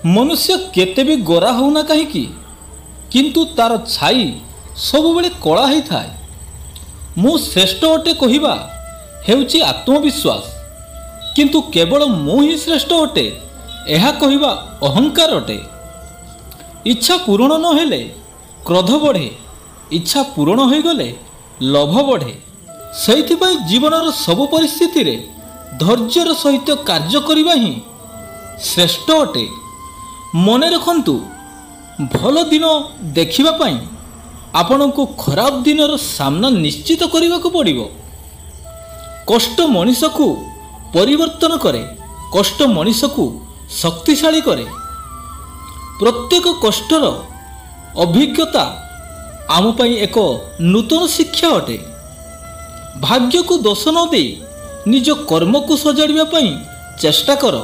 मनुष्य केते भी गोरा होना कहीं किंतु तार छाई सब बेले कला ही थाए। मु श्रेष्ठ अटे कहवा हेउची आत्मविश्वास, किंतु केवल मु ही श्रेष्ठ अटे यह कहवा अहंकार अटे। इच्छा पूरण न हेले क्रोध बढ़े, इच्छा पूरण हो गले लोभ बढ़े। सेइथिपाई जीवनर सब परिस्थिति रे धैर्यर सहित कार्य करबा ही श्रेष्ठ अटे। मन रखंतु भल दिन देखिबा पाई आपनको खराब दिनर सामना निश्चित करने को पड़िबो। कष्ट मनीष को परिवर्तन करे, कष्ट मनीष को शक्तिशाली करे। प्रत्येक कष्टर अभिज्ञता आम पाई एक नूतन शिक्षा अटे। भाग्य को दोष न दे निज कर्म को सजाड़िबा पाई चेष्टा कर,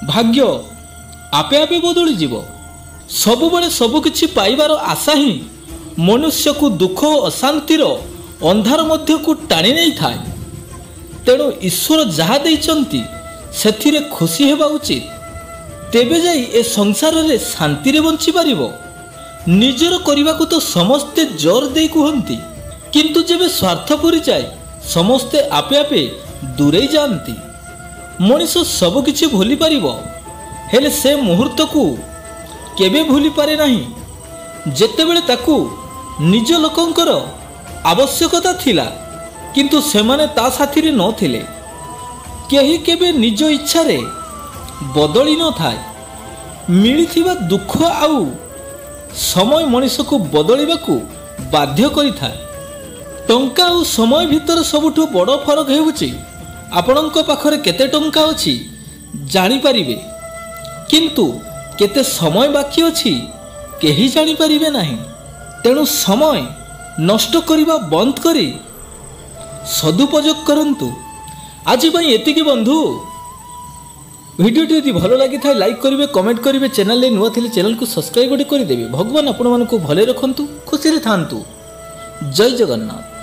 भाग्य आपे आपे बदली जीव। सबुबले सबकिछि पाइबार आशा ही मनुष्य को दुख और अशांतिर अंधार मध्य को टाणी नहीं थाए। तेणु ईश्वर जहा देइचंती सेथिरे खुशी हेबा उचित, तेबे जाई ए संसार रे शांति रे बंची पारिबो। निजर करिबा को तो समस्ते जोर दे कहंती, किंतु जेबे स्वार्थ पूरी जाए समस्ते आपे आपे दूरे जाती। मनीष सब किछि भूली पारिबो, हेले से मुहूर्त को केबे भूली पारे नहीं जेतेबेले ताकू निज लोकंकर आवश्यकता थिला, किंतु सेमाने ता साथी न थिले। केही केबे निज इच्छा रे बदली न थाए। मिलिथिबा दुख आउ समय मनीष को बदलिबाकू बाध्य करिथाए। टंका और समय भितर सबुठु बड़ फरक हेउची आपणଙ୍କ पाखरे केते टंका अछि जानि परिबे, किंतु केते समय बाकी अछि केही जानि परिबे नहीं। तेणु समय नष्ट करिबा बंद करी सदुपयोग करंतु। आज पई एतिकी बंधु। वीडियोटी यदि भल लगी था लाइक करेंगे, कमेंट करेंगे, चैनल ले नुआ थिले चैनल को सब्सक्राइब करदेवे। भगवान आपण मानक भले रखंतु, खुशी रे थांतु। जय जगन्नाथ।